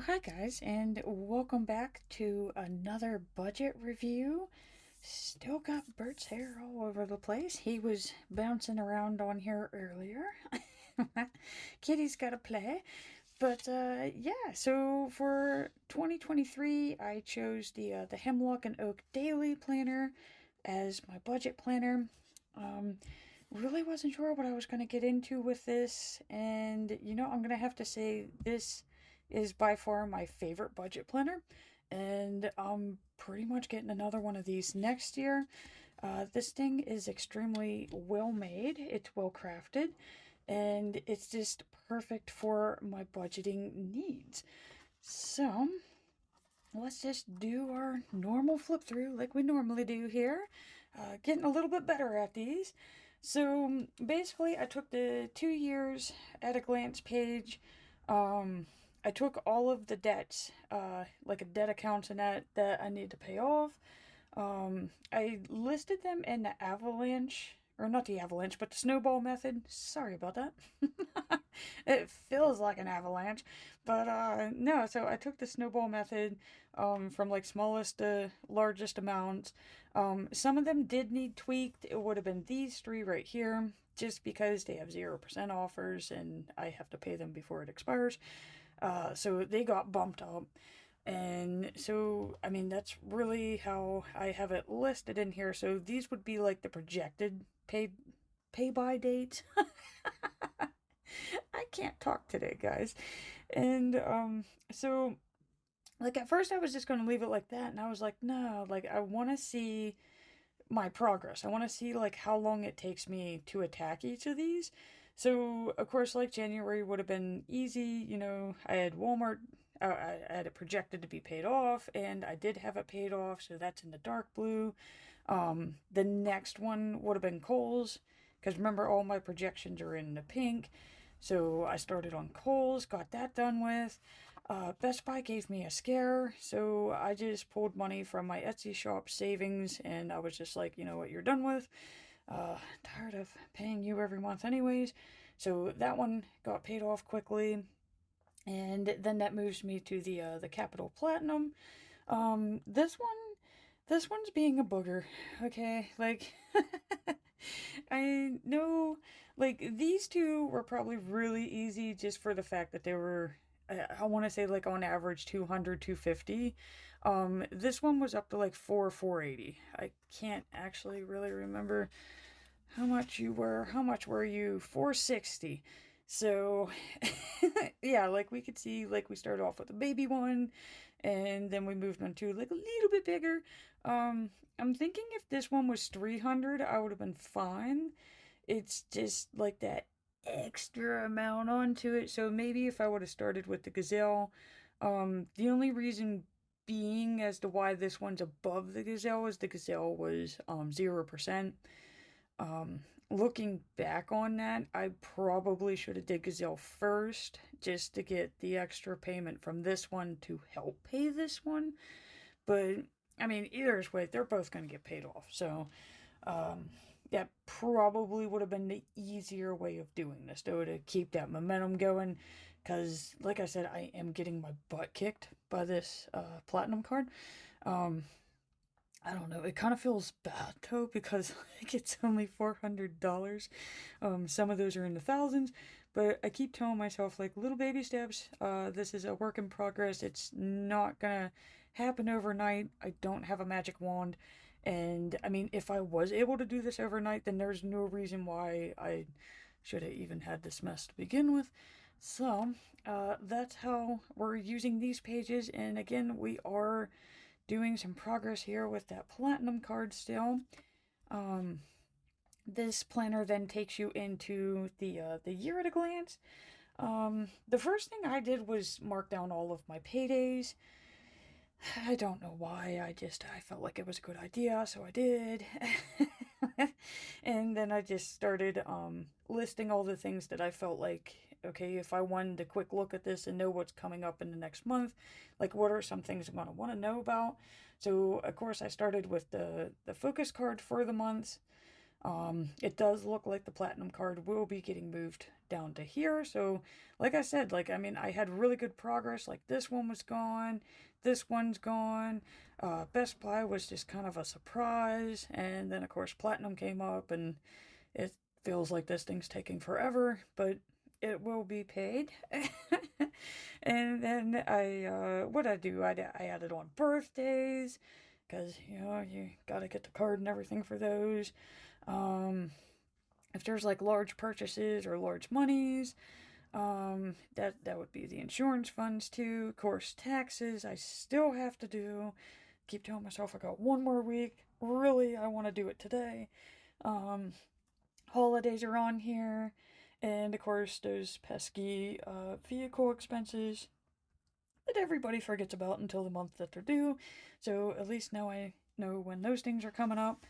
Hi guys, and welcome back to another budget review. Still got Bert's hair all over the place. He was bouncing around on here earlier. Kitty's got to play. But yeah, so for 2023, I chose the Hemlock and Oak Daily Planner as my budget planner. Um, really wasn't sure what I was going to get into with this, and I'm going to have to say this is by far my favorite budget planner, and I'm pretty much getting another one of these next year. This thing is extremely well made, it's well crafted, and it's just perfect for my budgeting needs. So, let's just do our normal flip through like we normally do here. Getting a little bit better at these. So basically, I took the 2 years at a glance page. I took all of the debts, like a debt accounts and that I need to pay off. I listed them in the avalanche, or not the avalanche, but the snowball method. Sorry about that. It feels like an avalanche, but no. So I took the snowball method, from like smallest to largest amounts. Some of them did need tweaked. It would have been these three right here, just because they have 0% offers and I have to pay them before it expires. So they got bumped up. And so, I mean, that's really how I have it listed in here. So these would be like the projected pay by date. I can't talk today, guys. And so like at first I was just going to leave it like that, and I was like, no, like I want to see my progress. I want to see like how long it takes me to attack each of these. So of course, like January would have been easy. I had Walmart. I had it projected to be paid off, and I did have it paid off, so that's in the dark blue. The next one would have been Kohl's, because remember, all my projections are in the pink. So I started on Kohl's, got that done with. Best Buy gave me a scare, so I just pulled money from my Etsy shop savings, and I was just like, you know what, you're done with. Tired of paying you every month anyways. So that one got paid off quickly. And then that moves me to the Capital Platinum. This one's being a booger. Okay, like I know, like these two were probably really easy just for the fact that they were, I want to say like on average 200, 250. This one was up to like 480. I can't actually really remember how much you were. How much were you? 460. So, yeah, like we could see, like we started off with a baby one, and then we moved on to like a little bit bigger. I'm thinking if this one was 300, I would have been fine. It's just like that extra amount onto it. So maybe if I would have started with the Gazelle, the only reason being as to why this one's above the Gazelle is the Gazelle was 0%. Looking back on that, I probably should have did Gazelle first just to get the extra payment from this one to help pay this one. But I mean, either way, they're both going to get paid off. So that probably would have been the easier way of doing this, though, to keep that momentum going. Because, like I said, I am getting my butt kicked by this platinum card. I don't know. It kind of feels bad though because like it's only $400. Some of those are in the thousands, but I keep telling myself like little baby steps. This is a work in progress. It's not gonna happen overnight. I don't have a magic wand, and I mean, if I was able to do this overnight, then there's no reason why I should have even had this mess to begin with. So, that's how we're using these pages, and again, we are doing some progress here with that platinum card still. This planner then takes you into the year at a glance. The first thing I did was mark down all of my paydays. I don't know why. I felt like it was a good idea, so I did. And then I just started listing all the things that I felt like, okay, if I wanted a quick look at this and know what's coming up in the next month, like what are some things I'm going to want to know about. So, of course, I started with the focus card for the month. It does look like the platinum card will be getting moved down to here. So, like I said, like, I mean, I had really good progress. Like, this one was gone, this one's gone. Best Buy was just kind of a surprise. And then, of course, platinum came up, and it feels like this thing's taking forever, but it will be paid. And then what I do, I added on birthdays because, you know, you gotta get the card and everything for those. Um, if there's like large purchases or large monies, that would be the insurance funds too. Of course, taxes I still have to do. Keep telling myself I got one more week. Really, I want to do it today. Um, Holidays are on here, and of course those pesky vehicle expenses that everybody forgets about until the month that they're due. So at least now I know when those things are coming up.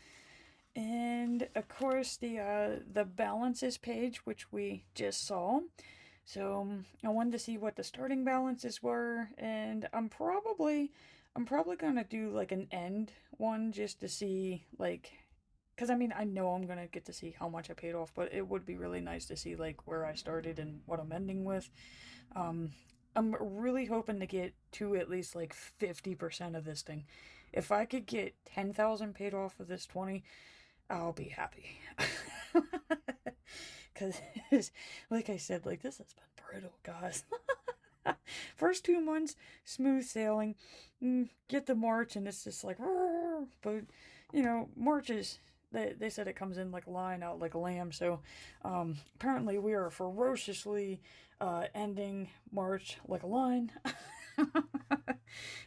And of course the balances page, which we just saw. So I wanted to see what the starting balances were, and I'm probably gonna do like an end one just to see, like, because I mean I know I'm gonna get to see how much I paid off, but it would be really nice to see like where I started and what I'm ending with. Um, I'm really hoping to get to at least like 50% of this thing. If I could get 10,000 paid off of this 20, I'll be happy. Because, like I said, like this has been brutal, guys. First 2 months, smooth sailing. Get to March, and it's just like, but you know, March is. They said it comes in like a lion, out like a lamb. So apparently, we are ferociously ending March like a lion.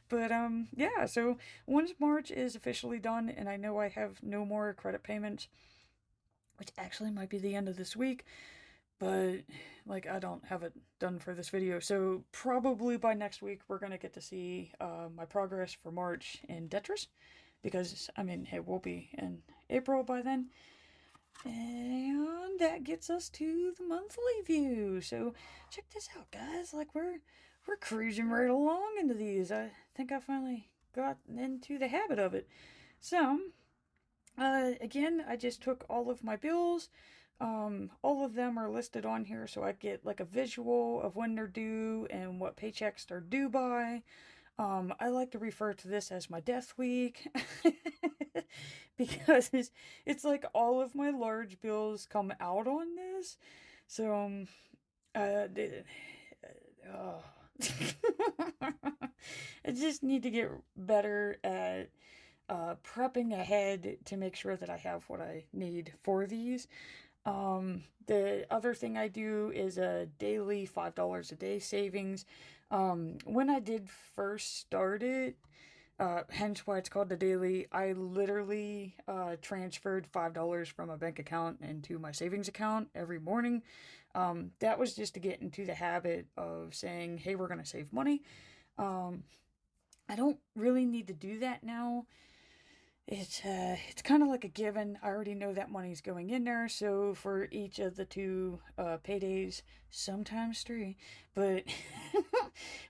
But yeah. So once March is officially done, and I know I have no more credit payments, which actually might be the end of this week, but like I don't have it done for this video, so probably by next week we're gonna get to see my progress for March in Tetris, because I mean it will be in April by then, and that gets us to the monthly view. So check this out, guys. Like we're cruising right along into these. I think I finally got into the habit of it. So again, I just took all of my bills. All of them are listed on here, so I get like a visual of when they're due and what paychecks they're due by. I like to refer to this as my death week because it's like all of my large bills come out on this. So, uh, oh. I just need to get better at prepping ahead to make sure that I have what I need for these. The other thing I do is a daily $5 a day savings. When I did first start it, hence why it's called the daily, I literally transferred $5 from a bank account into my savings account every morning. That was just to get into the habit of saying, hey, we're going to save money. I don't really need to do that now. It's kind of like a given. I already know that money's going in there, so for each of the two paydays, sometimes three, but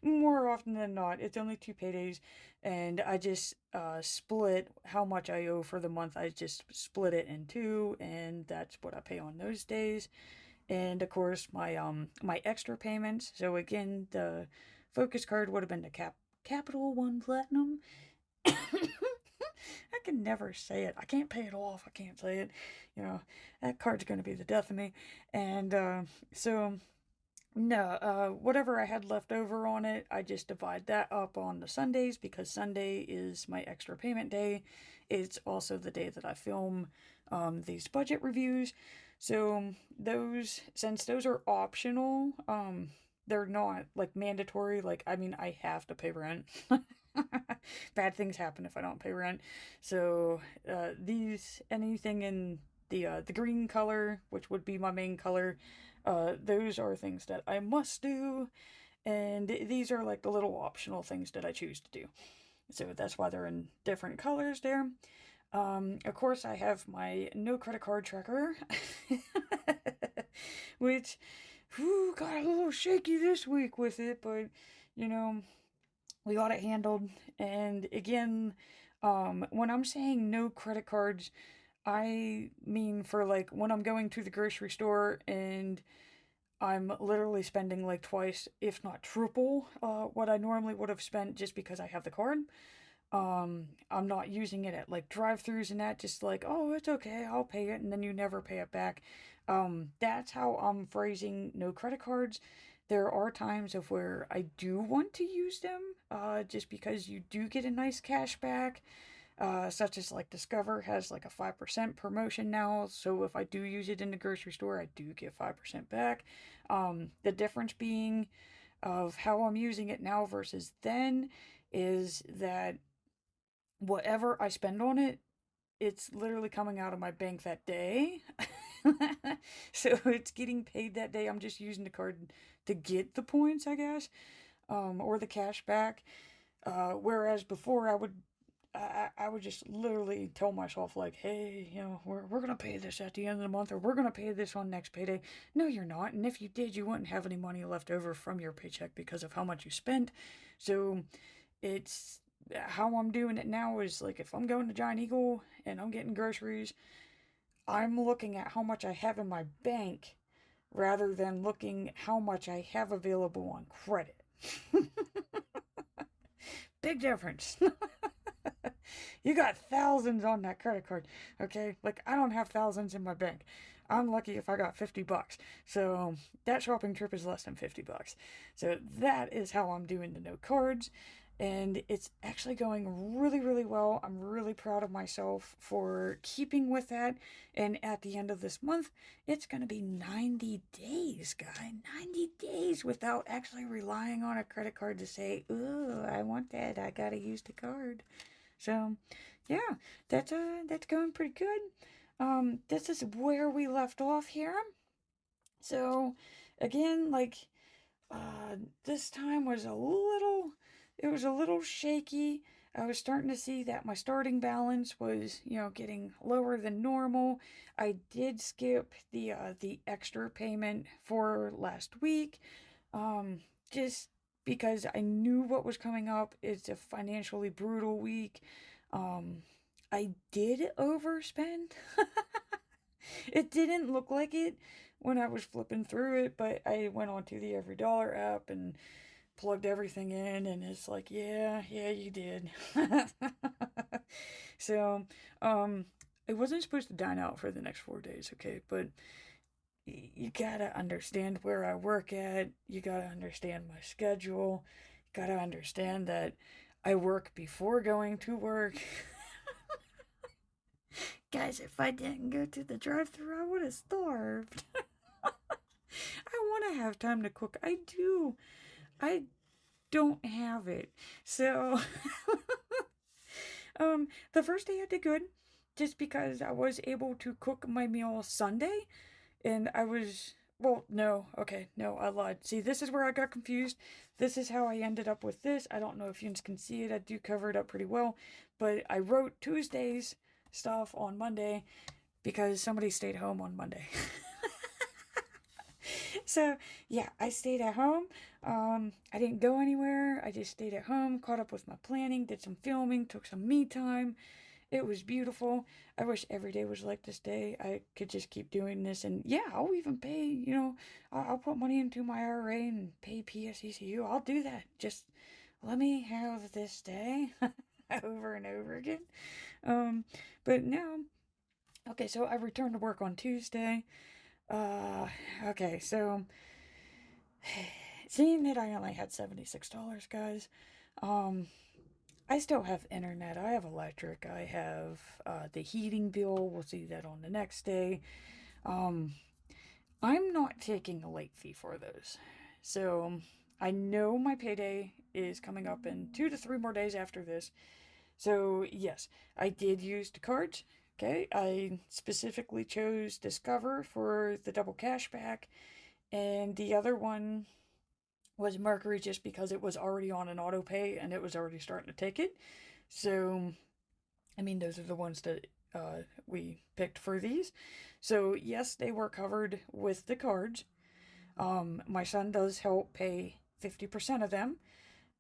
more often than not, it's only two paydays, and I just split how much I owe for the month. I just split it in two, and that's what I pay on those days. And of course, my extra payments. So again, the focus card would have been the Capital One Platinum. I can never say it. I can't pay it off. I can't say it. You know, that card's going to be the death of me. And so, no, whatever I had left over on it, I just divide that up on the Sundays, because Sunday is my extra payment day. It's also the day that I film these budget reviews. So since those are optional, they're not like mandatory. Like, I mean, I have to pay rent. Bad things happen if I don't pay rent. So anything in the green color, which would be my main color, those are things that I must do, and these are like the little optional things that I choose to do. So that's why they're in different colors there. Of course, I have my no credit card tracker, which got a little shaky this week with it, but you know, we got it handled. And again, when I'm saying no credit cards, I mean, for like when I'm going to the grocery store and I'm literally spending like twice, if not triple, what I normally would have spent just because I have the card. I'm not using it at like drive-throughs and that, just like, oh, it's okay, I'll pay it, and then you never pay it back. That's how I'm phrasing no credit cards. There are times of where I do want to use them, just because you do get a nice cash back, such as like Discover has like a 5% promotion now. So if I do use it in the grocery store, I do get 5% back. The difference being of how I'm using it now versus then is that whatever I spend on it, it's literally coming out of my bank that day. So it's getting paid that day. I'm just using the card to get the points, I guess, or the cash back. Whereas before, I would just literally tell myself like, hey, we're gonna pay this at the end of the month, or we're gonna pay this on next payday. No, you're not. And if you did, you wouldn't have any money left over from your paycheck because of how much you spent. So it's how I'm doing it now is like if I'm going to Giant Eagle and I'm getting groceries, I'm looking at how much I have in my bank rather than looking how much I have available on credit. Big difference. You got thousands on that credit card, okay? Like, I don't have thousands in my bank. I'm lucky if I got $50. So, that shopping trip is less than $50. So, that is how I'm doing the no cards. And it's actually going really, really well. I'm really proud of myself for keeping with that. And at the end of this month, it's going to be 90 days, guy. 90 days without actually relying on a credit card to say, ooh, I want that. I got to use the card. So, yeah, that's going pretty good. This is where we left off here. So, again, like this time was it was a little shaky. I was starting to see that my starting balance was, getting lower than normal. I did skip the extra payment for last week, just because I knew what was coming up. It's a financially brutal week. Um, I did overspend. It didn't look like it when I was flipping through it, but I went onto the Every Dollar app and plugged everything in, and it's like, yeah, you did. So, I wasn't supposed to dine out for the next 4 days, okay, but you gotta understand where I work at. You gotta understand my schedule. You gotta understand that I work before going to work. Guys, if I didn't go to the drive-thru, I would have starved. I want to have time to cook. I do. I don't have it. So, the first day I did good, just because I was able to cook my meal Sunday, and I was. Well, no, okay, no, I lied. See, this is where I got confused. This is how I ended up with this. I don't know if you can see it. I do cover it up pretty well. But I wrote Tuesday's stuff on Monday because somebody stayed home on Monday. So, yeah, I stayed at home. I didn't go anywhere. I just stayed at home, caught up with my planning, did some filming, took some me time. It was beautiful. I wish every day was like this day. I could just keep doing this. And yeah, I'll even pay, I'll put money into my IRA and pay PSECU. I'll do that. Just let me have this day over and over again. But now, okay, so I returned to work on Tuesday. Uh, okay, so seeing that I only had $76, guys, um, I still have internet, I have electric, I have the heating bill. We'll see that on the next day. Um, I'm not taking a late fee for those. So I know my payday is coming up in 2 to 3 more days after this. So, yes, I did use the cards. Okay, I specifically chose Discover for the double cashback, and the other one was Mercury just because it was already on an auto pay and it was already starting to take it. So, I mean, those are the ones that we picked for these. So, yes, they were covered with the cards. My son does help pay 50% of them.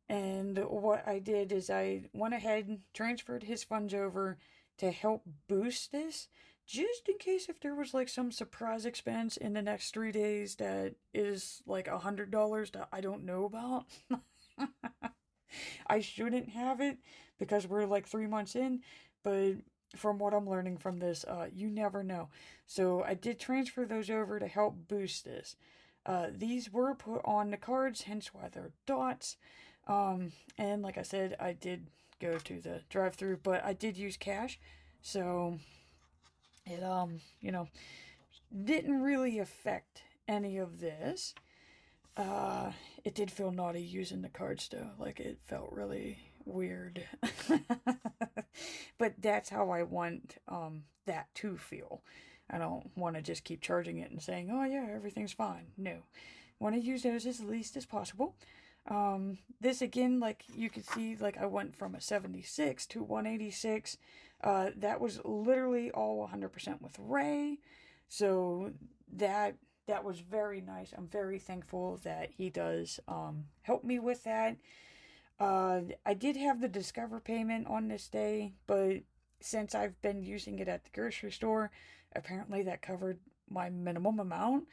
And what I did is I went ahead and transferred his funds over to help boost this just in case if there was like some surprise expense in the next 3 days that is like $100 that I don't know about. I shouldn't have it because we're like 3 months in, but from what I'm learning from this, you never know. So I did transfer those over to help boost this. These were put on the cards, hence why they're dots. And like I said, I did go to the drive-through, but I did use cash, so it didn't really affect any of this. Uh, it did feel naughty using the cards though. Like it felt really weird. But that's how I want that to feel. I don't want to just keep charging it and saying, "Oh yeah, everything's fine." No. Want to use those as least as possible. This again, like you can see, like I went from a 76 to 186. That was literally all 100% with Ray. So that that was very nice. I'm very thankful that he does help me with that. I did have the Discover payment on this day, but since I've been using it at the grocery store, apparently that covered my minimum amount.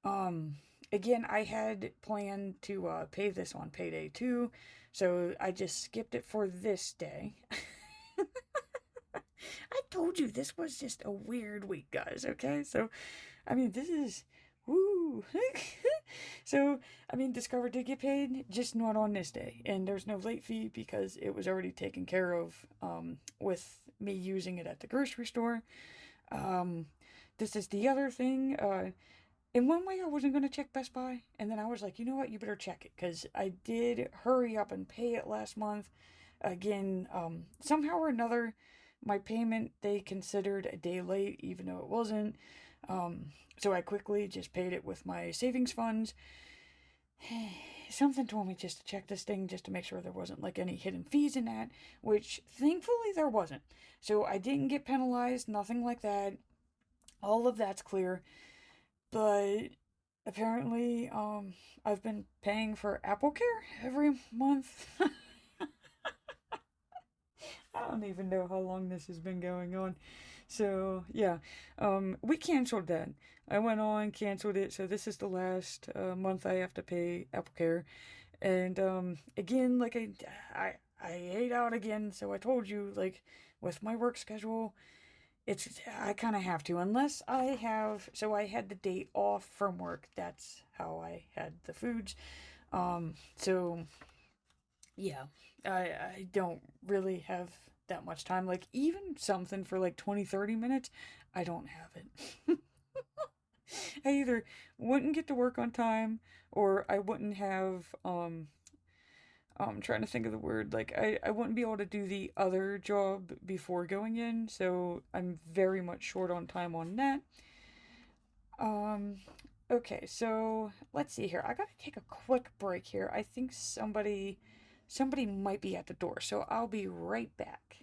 Um, Again, I had planned to pay this on payday too, so I just skipped it for this day. I told you this was just a weird week, guys, okay? So, I mean, this is. Woo! So, I mean, Discover did get paid, just not on this day. And there's no late fee because it was already taken care of with me using it at the grocery store. Um, this is the other thing. In one way, I wasn't going to check Best Buy. And then I was like, you know what? You better check it. Because I did hurry up and pay it last month. Again, somehow or another, my payment they considered a day late, even though it wasn't. So I quickly just paid it with my savings funds. Something told me just to check this thing just to make sure there wasn't like any hidden fees in that, which thankfully there wasn't. So I didn't get penalized, nothing like that. All of that's clear. But apparently, I've been paying for Apple Care every month. I don't even know how long this has been going on. So, yeah, we canceled that. I went on, canceled it. So, this is the last month I have to pay Apple Care. And again, like I ate out again. So, I told you, like, with my work schedule, I kind of have to, unless I have. So, I had the date off from work. That's how I had the foods. So yeah, I don't really have that much time. Like, even something for like 20-30 minutes, I don't have it. I either wouldn't get to work on time or I wouldn't have, I'm trying to think of the word. Like, I wouldn't be able to do the other job before going in. So I'm very much short on time on that. Um, okay, so let's see here. I gotta take a quick break here. I think somebody might be at the door, so I'll be right back.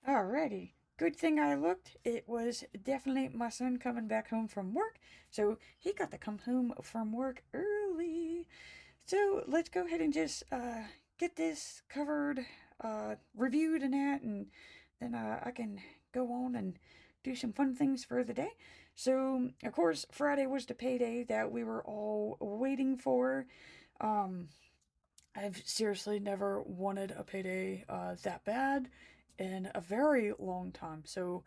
Alrighty. Good thing I looked. It was definitely my son coming back home from work, so he got to come home from work early. So let's go ahead and just get this covered, reviewed and that, and then I can go on and do some fun things for the day. So, of course, Friday was the payday that we were all waiting for. Um, I've seriously never wanted a payday that bad in a very long time. So,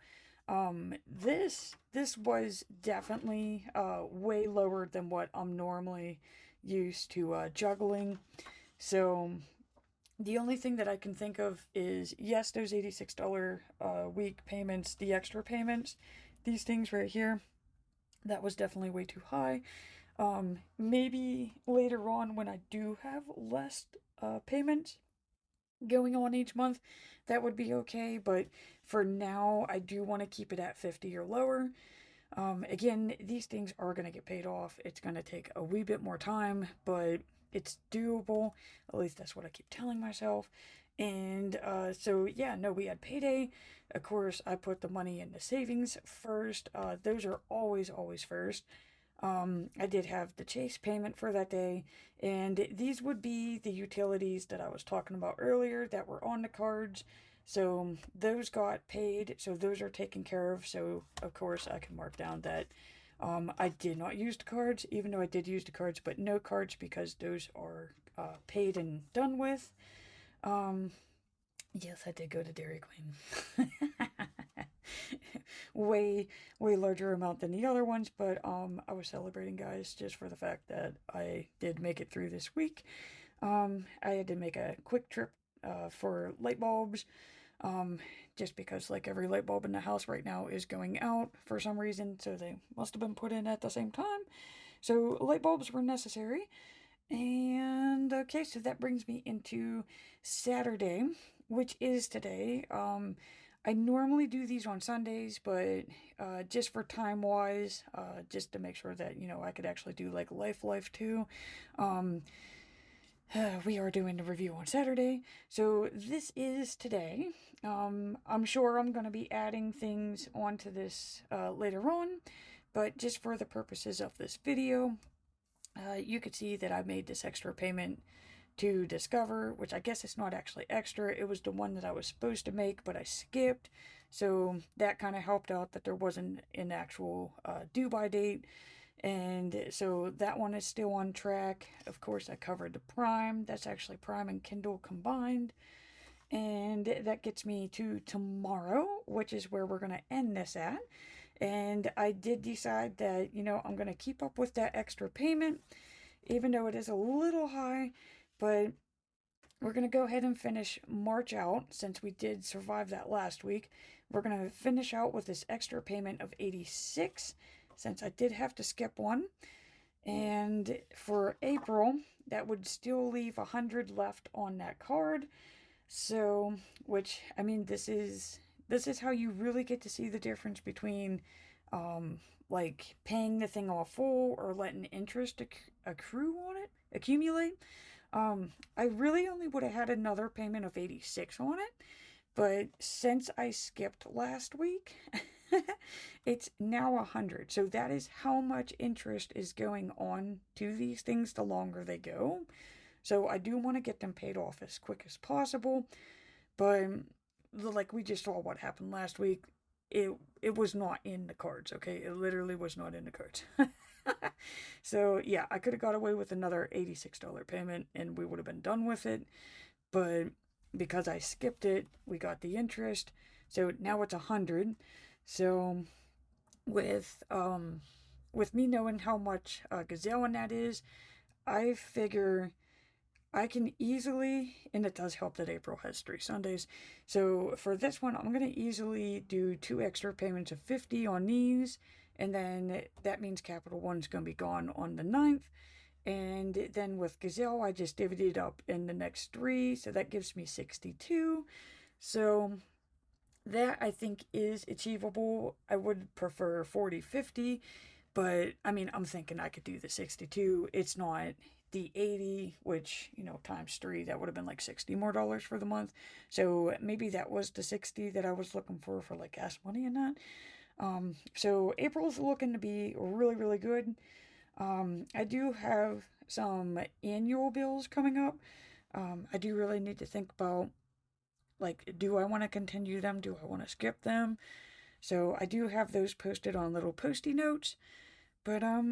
this was definitely way lower than what I'm normally used to juggling. So, the only thing that I can think of is yes, those $86 week payments, the extra payments, these things right here. That was definitely way too high. Maybe later on when I do have less payments going on each month, that would be okay. But for now, I do want to keep it at 50 or lower. Again, these things are going to get paid off. It's going to take a wee bit more time, but it's doable. At least that's what I keep telling myself. And so, yeah, no, we had payday. Of course, I put the money in the savings first. Those are always, always first. I did have the Chase payment for that day, and these would be the utilities that I was talking about earlier that were on the cards. So those got paid, so those are taken care of. So of course I can mark down that I did not use the cards, even though I did use the cards, but no cards because those are paid and done with. Um, yes, I did go to Dairy Queen. way way larger amount than the other ones, but I was celebrating, guys, just for the fact that I did make it through this week. I had to make a quick trip for light bulbs, um, just because like every light bulb in the house right now is going out for some reason, so they must have been put in at the same time. So light bulbs were necessary. And okay, so that brings me into Saturday, which is today. I normally do these on Sundays, but just for time wise, just to make sure that I could actually do like life too. Um, we are doing the review on Saturday, so this is today. I'm sure I'm going to be adding things onto this later on, but just for the purposes of this video, you could see that I made this extra payment to Discover, which I guess it's not actually extra. It was the one that I was supposed to make, but I skipped. So that kind of helped out that there wasn't an actual due by date. And so that one is still on track. Of course, I covered the Prime. That's actually Prime and Kindle combined. And that gets me to tomorrow, which is where we're going to end this at. And I did decide that, I'm going to keep up with that extra payment, even though it is a little high. But we're going to go ahead and finish March out, since we did survive that last week. We're going to finish out with this extra payment of 86, since I did have to skip one. And for April, that would still leave 100 left on that card. So, which, I mean, this is how you really get to see the difference between like paying the thing off full or letting interest accrue on it, accumulate. I really only would have had another payment of 86 on it, but since I skipped last week, it's now 100. So that is how much interest is going on to these things the longer they go. So I do want to get them paid off as quick as possible, but like we just saw what happened last week. It was not in the cards, okay? It literally was not in the cards. So yeah, I could have got away with another $86 payment and we would have been done with it, but because I skipped it, we got the interest. So now it's 100. So with me knowing how much Gazelle in that is, I figure I can easily, and it does help that April has 3 Sundays. So for this one, I'm going to easily do 2 extra payments of 50 on these. And then that means Capital One's going to be gone on the 9th. And then with Gazelle, I just divvied it up in the next 3. So that gives me 62. So that I think is achievable. I would prefer 40, 50. But I mean, I'm thinking I could do the 62. It's not the 80, which, times 3, that would have been like $60 more for the month. So maybe that was the 60 that I was looking for like gas money and that. So April's looking to be really, really good. I do have some annual bills coming up. I do really need to think about, like, do I want to continue them? Do I want to skip them? So I do have those posted on little post-it notes. But, I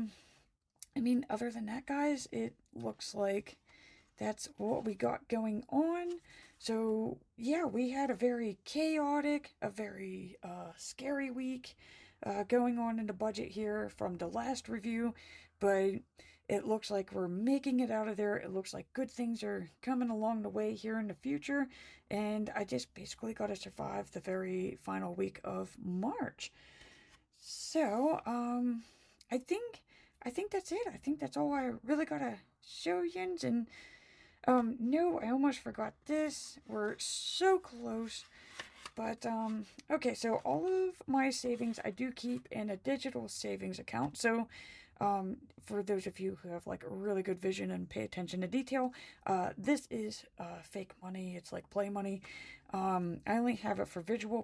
mean, other than that, guys, it looks like that's what we got going on. So, yeah, we had a very chaotic, a very scary week going on in the budget here from the last review. But it looks like we're making it out of there. It looks like good things are coming along the way here in the future. And I just basically got to survive the very final week of March. So, I think that's it. I think that's all I really gotta show yins. And no, I almost forgot this. We're so close. But okay, so all of my savings I do keep in a digital savings account. So for those of you who have like a really good vision and pay attention to detail, this is fake money. It's like play money. I only have it for visual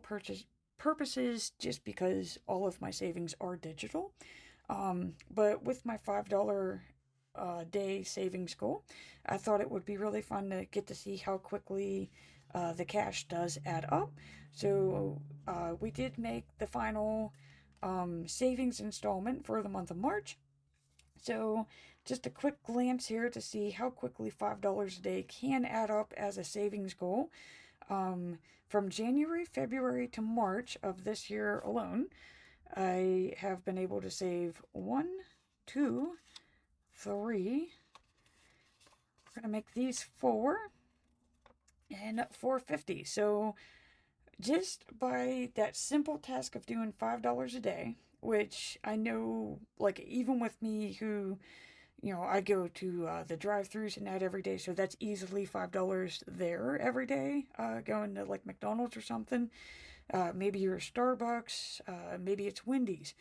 purposes just because all of my savings are digital. But with my $5 day savings goal, I thought it would be really fun to get to see how quickly the cash does add up. So we did make the final savings installment for the month of March. So just a quick glance here to see how quickly $5 a day can add up as a savings goal. From January, February to March of this year alone, I have been able to save 1, 2, 3. We're gonna make these 4 and 450. So just by that simple task of doing $5 a day, which I know, like, even with me who, I go to the drive-throughs and that every day, so that's easily $5 there every day, going to like McDonald's or something. Maybe you're Starbucks, maybe it's Wendy's,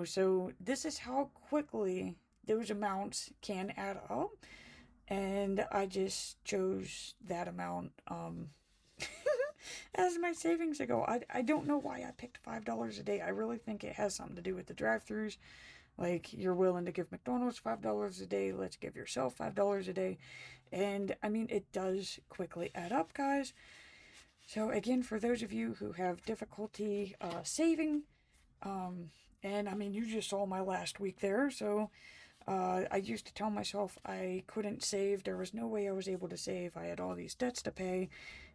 so this is how quickly those amounts can add up. And I just chose that amount as my savings to go. I don't know why I picked $5 a day. I really think it has something to do with the drive-throughs. Like, you're willing to give McDonald's $5 a day, let's give yourself $5 a day. And I mean, it does quickly add up, guys. So again, for those of you who have difficulty saving, and I mean, you just saw my last week there, so I used to tell myself I couldn't save. There was no way I was able to save. I had all these debts to pay.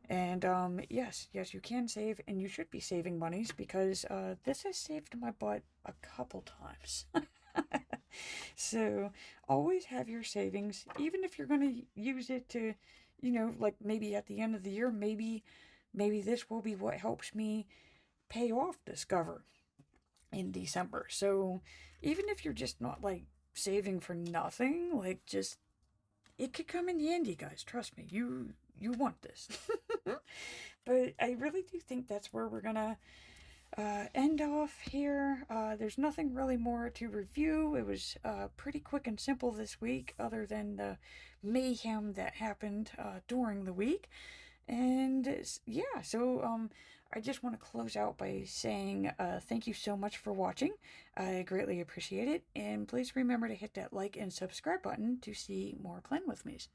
And yes, you can save, and you should be saving monies, because this has saved my butt a couple times. So always have your savings, even if you're going to use it to, like maybe at the end of the year, maybe this will be what helps me pay off Discover in December. So even if you're just not like saving for nothing, like, just, it could come in handy, guys. Trust me, you want this. But I really do think that's where we're gonna end off here. There's nothing really more to review. It was pretty quick and simple this week, other than the mayhem that happened during the week. And yeah, so I just want to close out by saying thank you so much for watching. I greatly appreciate it. And please remember to hit that like and subscribe button to see more Plan With Me's.